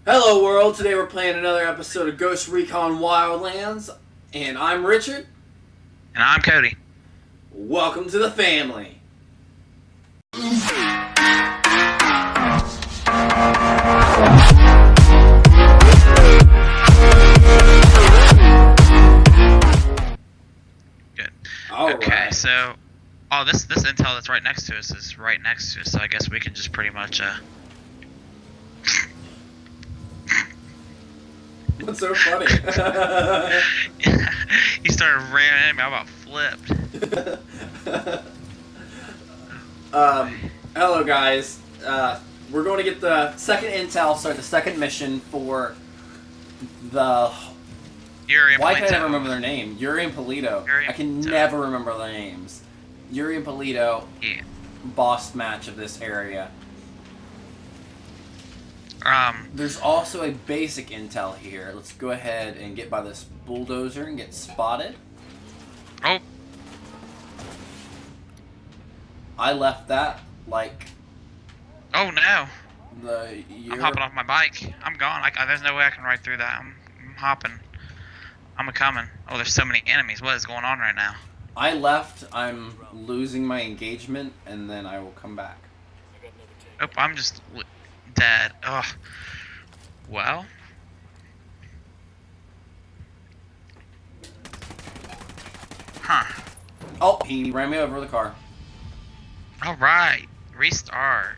Hello world, today we're playing another episode of Ghost Recon Wildlands, and I'm Richard. And I'm Cody. Welcome to the family. Good. All Okay, right. so this intel that's right next to us is right next to us, so I guess we can just pretty much What's so funny? He started ramming at me, I about flipped. Hello guys. We're going to get the second intel, start the second mission for the... Yuri and Why can I Polito. never remember their name? Yuri and Polito. Yuri I can and Polito. never remember their names. Yuri and Polito, Yeah. boss match of this area. There's also a basic intel here. Let's go ahead and get by this bulldozer and get spotted. Oh, I left that like oh no! the I'm hopping off my bike. I'm gone. There's no way I can ride through that. I'm hopping. I'm a-coming. Oh, there's so many enemies. What is going on right now? I left. I'm losing my engagement, and then I will come back. Oh, I'm just dead. Ugh. Well. Huh. Oh, he ran me over the car. Alright. Restart.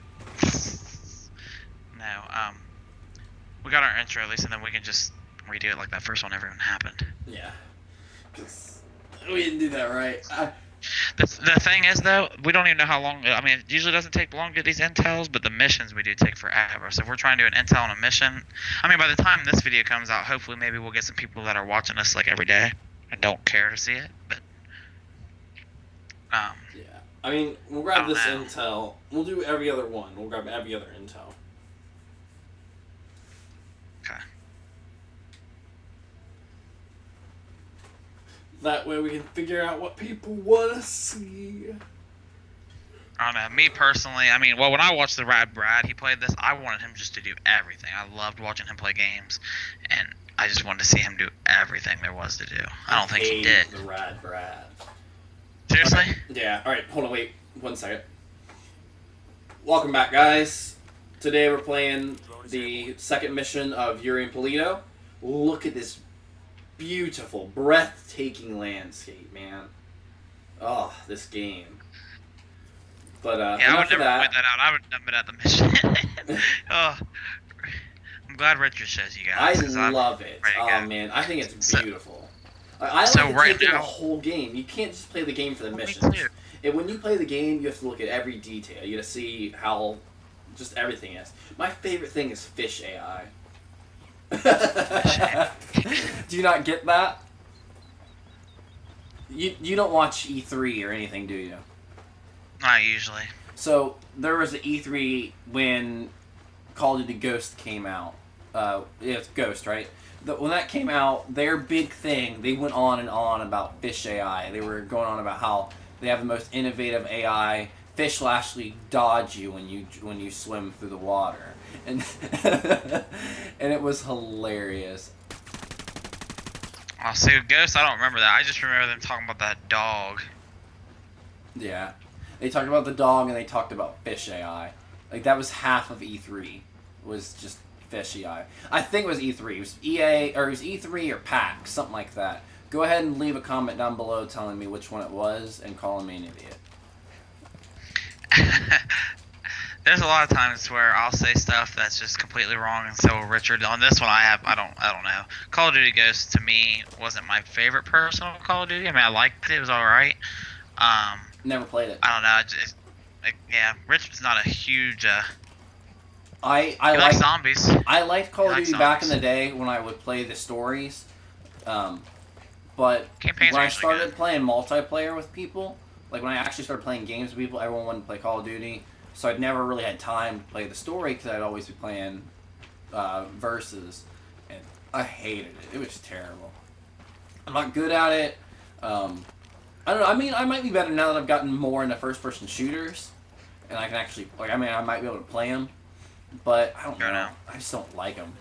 No, we got our intro at least, and then we can just redo it like that first one never even happened. Yeah, because we didn't do that right. The thing is, though, we don't even know how long. I mean, it usually doesn't take long to get these intels, but the missions we do take forever. So if we're trying to do an intel on a mission, I mean, by the time this video comes out, hopefully maybe we'll get some people that are watching us like every day and don't care to see it. But Yeah, I mean, we'll grab this know. intel. We'll do every other one. We'll grab every other intel. okay. That way we can figure out what people want to see. I don't know. Me personally, I mean, well, when I watched the Rad Brad, he played this. I wanted him just to do everything. I loved watching him play games, and I just wanted to see him do everything there was to do. I don't think he did. The Rad Brad. Seriously? Okay. Yeah. All right. Hold on. Wait. 1 second. Welcome back, guys. Today we're playing the second mission of Yuri and Polito. Look at this beautiful, breathtaking landscape, man. Oh, this game. But Yeah, I would enough of never that. point that out. I would have done it at the mission. Oh, I'm glad Richard shows you guys. I love it. ready to Oh go. man, I think it's So- beautiful. I like so to right take in the now- whole game. You can't just play the game for the Me missions. too. And when you play the game, you have to look at every detail. You got to see how just everything is. My favorite thing is fish AI. Do you not get that? You don't watch E3 or anything, do you? Not usually. So there was an E3 when Call of Duty Ghost came out. It's Ghost, right? When that came out, their big thing, they went on and on about fish AI. They were going on about how they have the most innovative AI. Fish will actually dodge you when you swim through the water, and and it was hilarious. Oh, so Ghost, I don't remember that. I just remember them talking about that dog. Yeah, they talked about the dog and they talked about fish AI. Like that was half of E3 was just fish AI. I think it was E3. It was EA or it was E3 or PAX, something like that. Go ahead and leave a comment down below telling me which one it was and calling me an idiot. There's a lot of times where I'll say stuff that's just completely wrong, and so will Richard. On this one, I don't know. Call of Duty Ghost to me wasn't my favorite personal Call of Duty. I mean, I liked it; it was all right. Never played it. I don't know. Yeah, Richard's not a huge. I He likes like zombies. I liked Call of He likes Duty back in zombies. the day when I would play the stories. But Campaigns when are I usually started good. playing multiplayer with people, like when I actually started playing games with people, everyone wanted to play Call of Duty. So I'd never really had time to play the story because I'd always be playing versus, and I hated it. It was terrible. I'm not good at it. I don't know. I mean, I might be better now that I've gotten more into first-person shooters, and I can actually I might be able to play them. but I don't Fair know. enough. I just don't like him.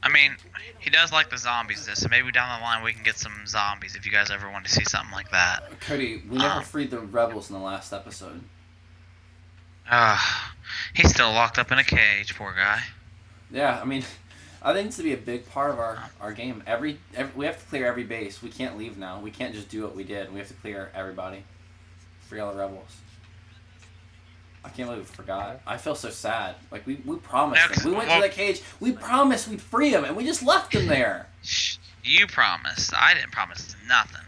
I mean, he does like the zombies, so maybe down the line we can get some zombies if you guys ever want to see something like that. Cody, we never freed the rebels in the last episode. He's still locked up in a cage, poor guy. Yeah, I mean, I think it's to be a big part of our game. Every we have to clear every base. We can't leave now. We can't just do what we did. We have to clear everybody. Free all the rebels. I can't believe we forgot. I feel so sad. Like, we promised him. We went to that cage. We promised we'd free him, and we just left him there. You promised. I didn't promise nothing.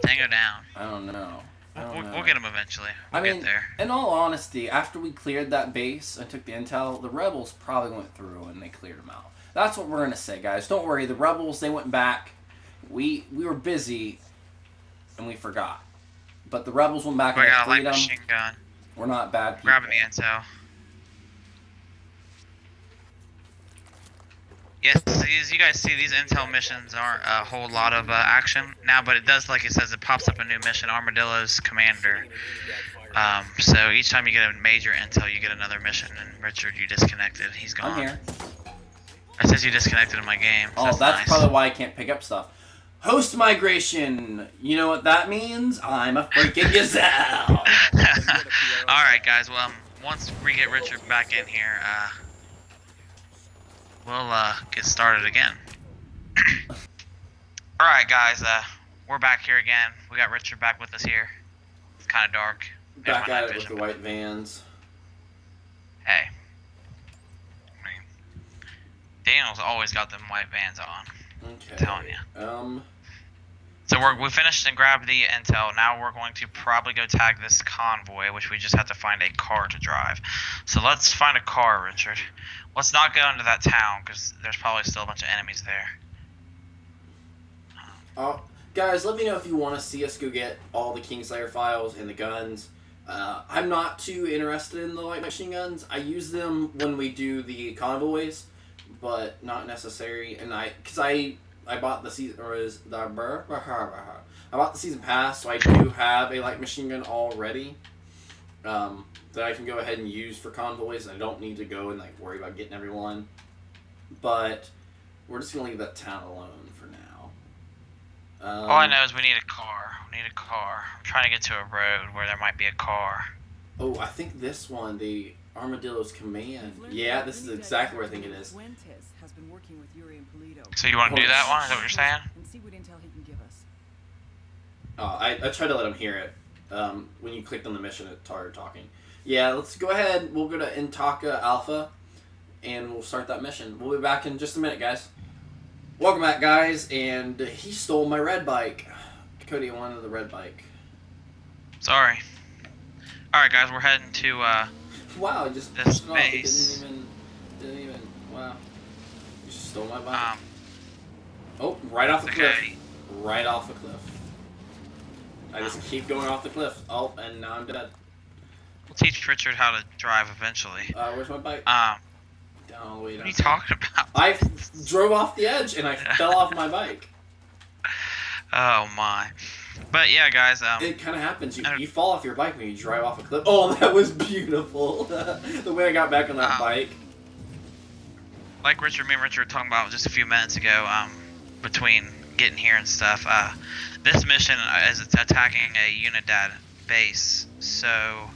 Tango down. I don't know. We'll get him eventually. We'll get there. In all honesty, after we cleared that base and took the intel, the rebels probably went through and they cleared them out. That's what we're going to say, guys. Don't worry. The rebels, they went back. We were busy, and we forgot. But the rebels went back and We got a light freed them. machine gun. We're not bad people. Grabbing the intel. Yes, as you guys see, these intel missions aren't a whole lot of action now, but it does, like it says, it pops up a new mission, Armadillo's Commander. So each time you get a major intel, you get another mission, and Richard, you disconnected. He's gone. I'm here. It says you disconnected in my game. So Oh, that's nice. probably why I can't pick up stuff. Host migration. You know what that means? I'm a freaking gazelle. Alright, guys, well, once we get Richard back in here, we'll get started again. Alright, guys, we're back here again. We got Richard back with us here. It's kind of dark. There's Back my at night it with vision. the white vans. Hey. I mean, Daniel's always got them white vans on. Okay. I'm telling you. So we finished and grabbed the intel. Now we're going to probably go tag this convoy, which we just have to find a car to drive. So let's find a car, Richard. Let's not go into that town, because there's probably still a bunch of enemies there. Guys, let me know if you want to see us go get all the Kingslayer files and the guns. I'm not too interested in the light machine guns. I use them when we do the convoys, but not necessary. And I bought the season I bought the season pass, so I do have a light machine gun already that I can go ahead and use for convoys. I don't need to go and like worry about getting everyone. But we're just gonna leave that town alone for now. All I know is we need a car. We need a car. I'm trying to get to a road where there might be a car. Oh, I think this one, the Armadillo's Command. Yeah, this is exactly where I think it is. So you want to do that one? Is that what you're saying? I tried to let him hear it. When you clicked on the mission, it started talking. Yeah, let's go ahead. We'll go to Intaka Alpha, and we'll start that mission. We'll be back in just a minute, guys. Welcome back, guys, and he stole my red bike. Cody wanted the red bike. Sorry. Alright, guys, we're heading to, Wow, just this pushed it off. He base. didn't even, wow. You just stole my bike. Oh, right off the cliff. Right off the cliff. I just keep going off the cliff. Oh, and now I'm dead. We'll teach Richard how to drive eventually. Where's my bike? Down all the way down. What are you talking about? I drove off the edge and I fell off my bike. Oh my. But yeah, guys, It kind of happens. You fall off your bike when you drive off a cliff. Oh, that was beautiful. The way I got back on that bike. Like me and Richard were talking about just a few minutes ago, between getting here and stuff, this mission is attacking a Unidad base, so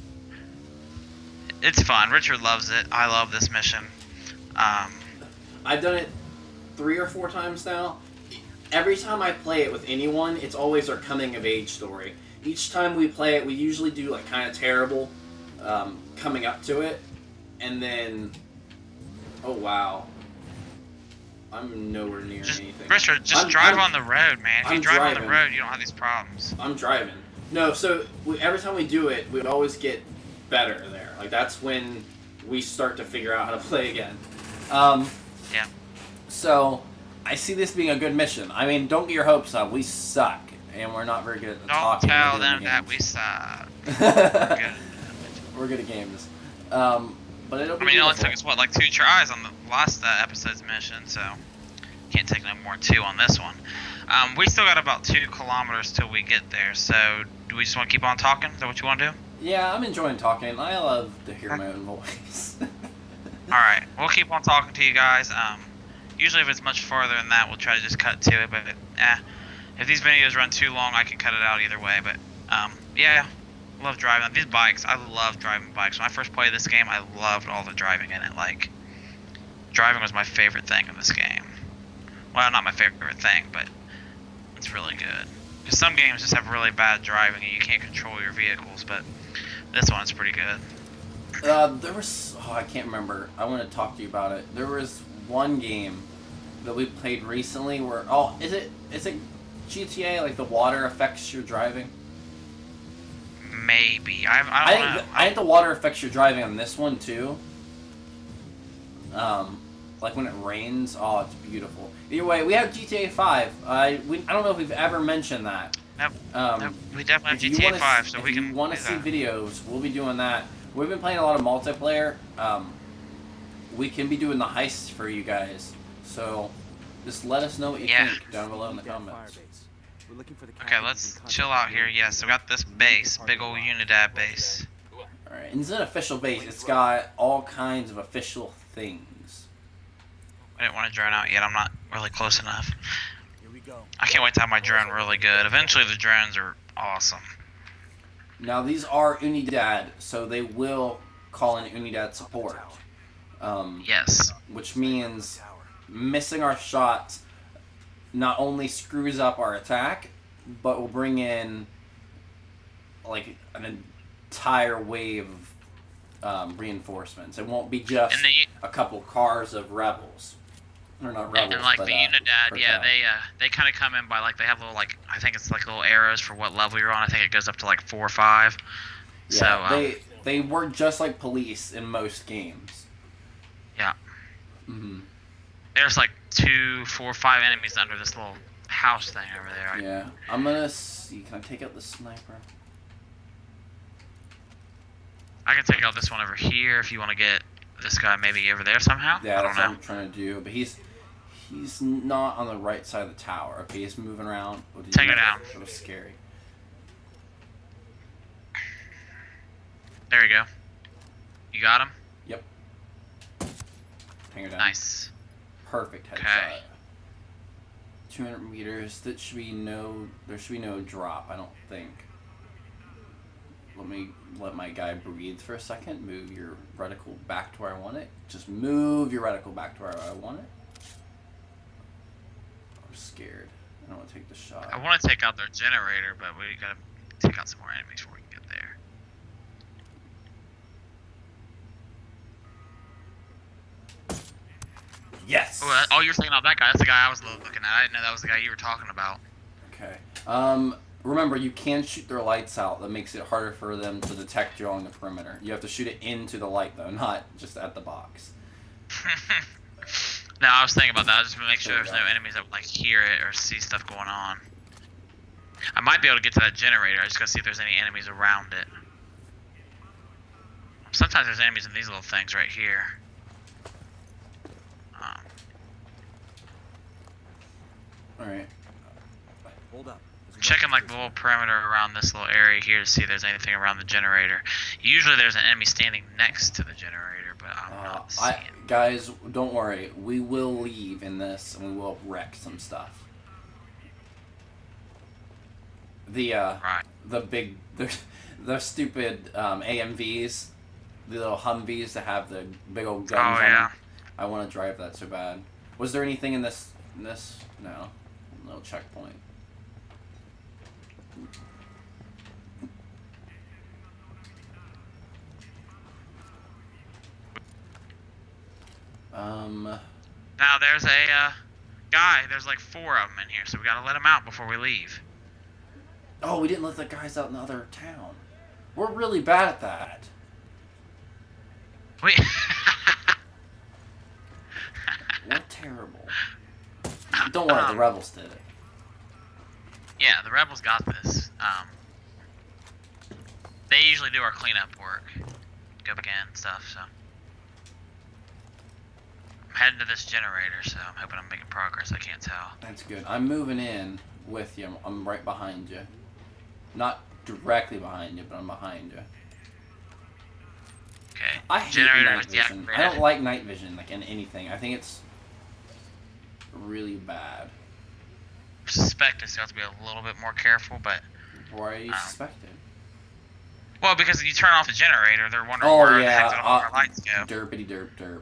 it's fun. Richard loves it. I love this mission. I've done it 3 or 4 times now. Every time I play it with anyone, it's always our coming of age story. Each time we play it, we usually do like kind of terrible coming up to it, and then oh wow, I'm nowhere near anything. Richard, just drive on the road, man. If you drive on the road, you don't have these problems. I'm driving. No, so every time we do it, we always get better there. Like that's when we start to figure out how to play again. Yeah. So, I see this being a good mission. I mean, don't get your hopes up. We suck, and we're not very good at talking. Don't tell them that we suck. We're good at games. But it'll be I mean, it only beautiful. took us, what, like 2 tries on the last episode's mission, so can't take no more 2 on this one. We still got about 2 kilometers till we get there, so do we just want to keep on talking? Is that what you want to do? Yeah, I'm enjoying talking. I love to hear my own voice. Alright, we'll keep on talking to you guys. Usually if it's much farther than that, we'll try to just cut to it, but if these videos run too long, I can cut it out either way, but yeah, love driving. These bikes, I love driving bikes. When I first played this game, I loved all the driving in it. Like, driving was my favorite thing in this game. Well, not my favorite thing, but it's really good. Because some games just have really bad driving and you can't control your vehicles, but this one's pretty good. There was, I can't remember. I want to talk to you about it. There was one game that we played recently where, is it GTA, like the water affects your driving? Maybe. I don't know. I think the water affects your driving on this one too. Like when it rains, it's beautiful. Either way, we have GTA 5. I don't know if we've ever mentioned that. Nope, we definitely have GTA 5, so we can. If you want to see videos, we'll be doing that. We've been playing a lot of multiplayer. We can be doing the heists for you guys. So just let us know what you think down below in the comments. Okay, let's chill out here. Yes, we got this base, big old Unidad base. Alright, and it's an official base. It's got all kinds of official things. I didn't want to drone out yet. I'm not really close enough. I can't wait to have my drone really good. Eventually the drones are awesome. Now these are Unidad, so they will call in Unidad support. Yes. Which means missing our shots not only screws up our attack, but will bring in like an entire wave of reinforcements. It won't be just a couple cars of rebels. Or not rebels, and like but, the Unidad, they kind of come in by like they have little like I think it's like little arrows for what level you're on. I think it goes up to like 4 or 5. Yeah, so they work just like police in most games. Yeah. Mhm. There's like 2, 4, 5 enemies under this little house thing over there. Yeah, I'm gonna see. Can I take out the sniper? I can take out this one over here if you want to get this guy maybe over there somehow. Yeah, I don't that's know. what I'm trying to do. But he's not on the right side of the tower. Okay, he's moving around. Take her down. That was scary. There you go. You got him? Yep. Take her down. Nice. Perfect headshot. Okay. 200 meters. There should be no drop, I don't think. Let me let my guy breathe for a second. Move your reticle back to where I want it. Just move your reticle back to where I want it. I'm scared. I don't want to take the shot. I want to take out their generator, but we gotta take out some more enemies before we can get there. Yes! Oh, you're thinking about that guy. That's the guy I was looking at. I didn't know that was the guy you were talking about. Okay. Remember, you can shoot their lights out. That makes it harder for them to detect you on the perimeter. You have to shoot it into the light, though, not just at the box. No, I was thinking about that. I was just to make sure there's no enemies that would like hear it or see stuff going on. I might be able to get to that generator. I just gotta see if there's any enemies around it. Sometimes there's enemies in these little things right here. Alright. Hold up. Checking like the little perimeter around this little area here to see if there's anything around the generator. Usually there's an enemy standing next to the generator, but I'm not seeing. Guys, don't worry. We will leave in this, and we will wreck some stuff. The big, the stupid AMVs, the little Humvees that have the big old guns on them. I want to drive that so bad. Was there anything in this? No. No checkpoint. Now there's a guy. There's like 4 of them in here, so we gotta let them out before we leave. Oh, we didn't let the guys out in the other town. We're really bad at that. We. We're terrible. Don't worry, the rebels did it. Yeah, the rebels got this. They usually do our cleanup work, go back in and stuff. So I'm heading to this generator, so I'm hoping I'm making progress. I can't tell. That's good. I'm moving in with you. I'm right behind you. Not directly behind you, but I'm behind you. Okay. I hate Generator night is vision. I deactivated. don't like night vision, like in anything. I think it's really bad. Suspect us, you have to be a little bit more careful, but Why are you suspected? well, because you turn off the generator, they're wondering Oh where the yeah, heck did all our lights go. derpity derp derp.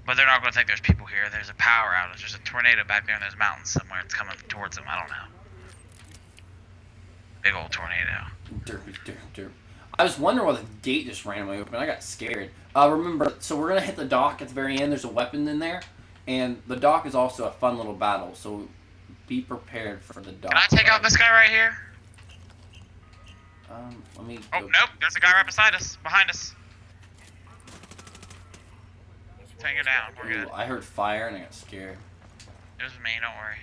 But they're not going to think there's people here. There's a power outage. There's a tornado back there in those mountains somewhere. It's coming towards them. I don't know. Big old tornado. Derpity derp derp. I was wondering why the gate just randomly opened. I got scared. Remember, so we're gonna hit the dock at the very end. There's a weapon in there, and the dock is also a fun little battle. So be prepared for the dock. Can I take out this guy right here? Let me. Oh, go. nope. There's a guy right beside us. Behind us. Take her down. We're good. Ooh, I heard fire and I got scared. It was me. Don't worry.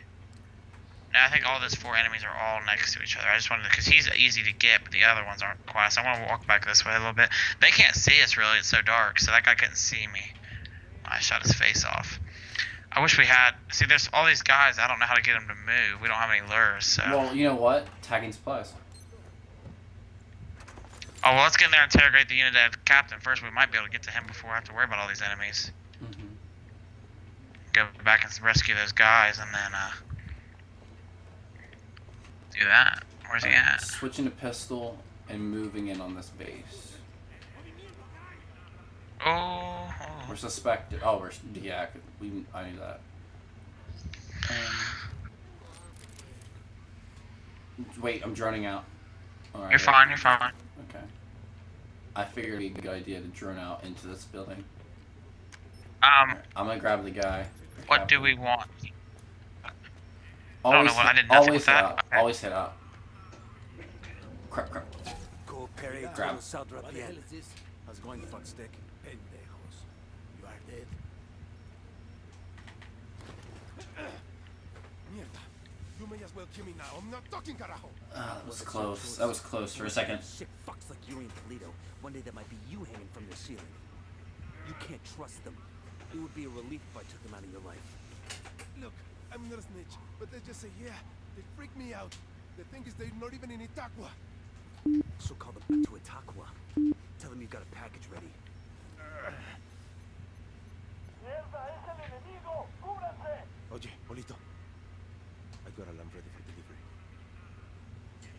No, I think all those 4 enemies are all next to each other. I just wanted to, because he's easy to get, but the other ones aren't quite. So I want to walk back this way a little bit. They can't see us really. It's so dark. So that guy couldn't see me. I shot his face off. I wish we had. See, there's all these guys. I don't know how to get them to move. We don't have any lures. So. Well, you know what? Tagging supplies. Oh, well, let's get in there and interrogate the Unidad captain first. We might be able to get to him before we have to worry about all these enemies. Mm-hmm. Go back and rescue those guys, and then do that. Where's he at? Switching to pistol and moving in on this base. Oh. We're suspected. Oh, we're deactivated. I knew that. Wait, I'm droning out. All right, You're fine. You're fine. Okay. I figured it'd be a good idea to drone out into this building. Um. I'm gonna grab the guy. What do we want? Always, I don't know what I did nothing always with hit that. up. Okay. Always hit up. Crap, crap. Grab. What the hell is this? How's it going, fuck stick? Pendejos. You are dead. Mierda. You may as well kill me now. I'm not talking, carajo. That was close. That was close for a second. Sick fucks like you in Toledo. One day that might be you hanging from the ceiling. You can't trust them. It would be a relief if I took them out of your life. Look, I'm not a snitch, but they just say, yeah, they freak me out. The thing is, they're not even in Itaqua. So call them back to Itaqua. Tell them you've got a package ready. Oye, Bolito. I got a lamp ready for delivery.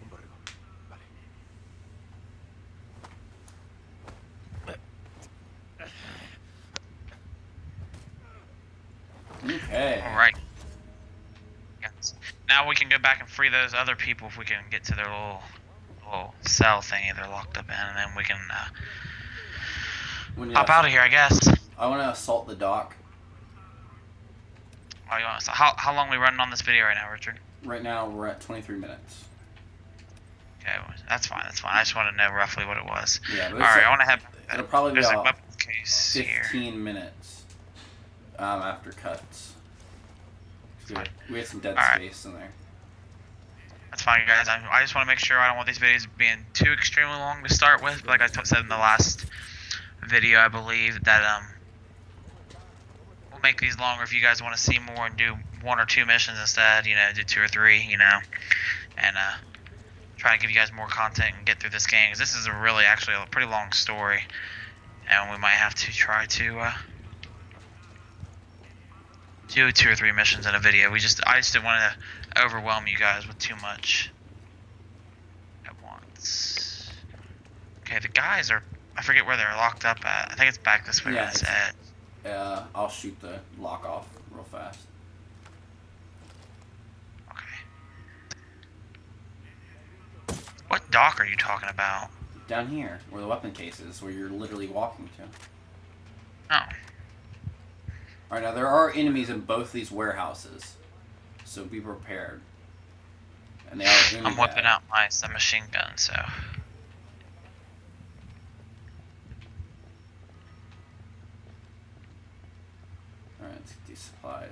Un borrego. Vale. Okay. All right. Yes. Now we can go back and free those other people if we can get to their little cell thingy they're locked up in, and then we can hop out of here, I guess. I want to assault the dock. Oh, you want us? How long are we running on this video right now, Richard? Right now we're at 23 minutes. Okay, that's fine. That's fine. I just want to know roughly what it was. Yeah, but All right, I want to have. it'll probably be There's a about weapons case 15 here. minutes after cuts. Fine. We had some dead All right. space in there. That's fine, guys. I just want to make sure I don't want these videos being too extremely long to start with. But like I said in the last video, I believe that we'll make these longer if you guys want to see more and do 1 or 2 missions instead. You know, do 2 or 3. You know, and try to give you guys more content and get through this game, because this is actually a pretty long story, and we might have to try to do 2 or 3 missions in a video. I just didn't want to overwhelm you guys with too much at once. Okay, the guys are, I forget where they're locked up at. I think it's back this way. Yeah, Where it's at. I'll shoot the lock off real fast. Okay. What dock are you talking about? Down here, where the weapon case is, where you're literally walking to. Oh. Alright, now there are enemies in both these warehouses, so be prepared. And they are I'm Unidad. whipping out my submachine gun, so. Alright, let's get these supplies.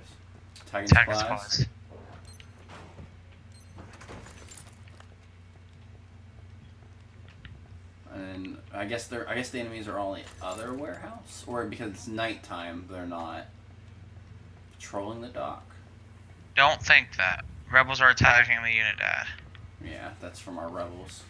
Tagging Tagging supplies. supplies. And I guess the enemies are all in the other warehouse, or because it's nighttime, they're not patrolling the dock. Don't think that. Rebels are attacking the Unidad. Yeah, that's from our rebels.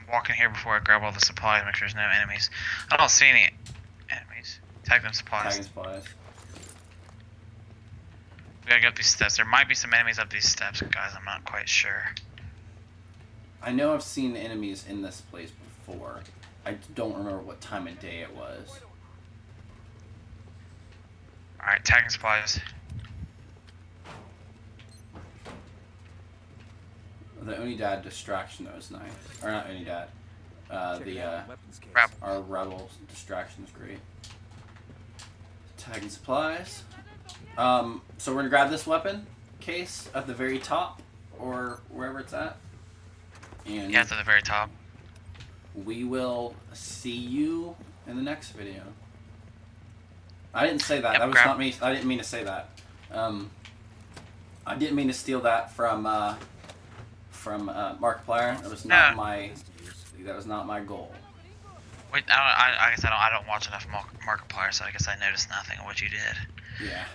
walk in here before I grab all the supplies, make sure there's no enemies. I don't see any enemies. Tag them supplies. Tagging supplies. We gotta go up these steps. There might be some enemies up these steps, guys. I'm not quite sure. I know I've seen enemies in this place before. I don't remember what time of day it was. Alright, tagging supplies. The Unidad distraction that was nice. Or not Unidad. Grab. Our rebel distraction is great. Tagging supplies. So we're gonna grab this weapon case at the very top, or wherever it's at. And Yeah, it's at the very top. we will see you in the next video. I didn't say that. Yep, That was grab. not me. I didn't mean to say that. I didn't mean to steal that from Markiplier. That was not No. my. That was not my goal. Wait, I guess I don't watch enough Markiplier, so I guess I noticed nothing of what you did. Yeah.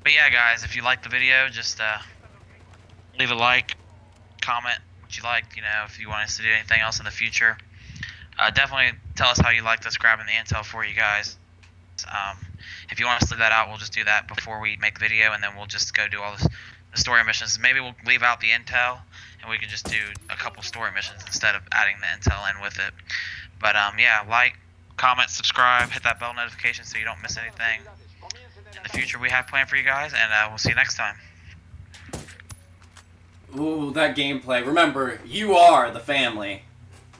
But yeah, guys, if you liked the video, just leave a like, comment what you liked. You know, if you want us to do anything else in the future, definitely tell us how you liked us grabbing the intel for you guys. If you want us to leave that out, we'll just do that before we make the video, and then we'll just go do all the story missions. Maybe we'll leave out the intel, and we can just do a couple story missions instead of adding the intel in with it. But yeah, like, comment, subscribe, hit that bell notification so you don't miss anything in the future we have planned for you guys, and we'll see you next time. Ooh, that gameplay. Remember, you are the family.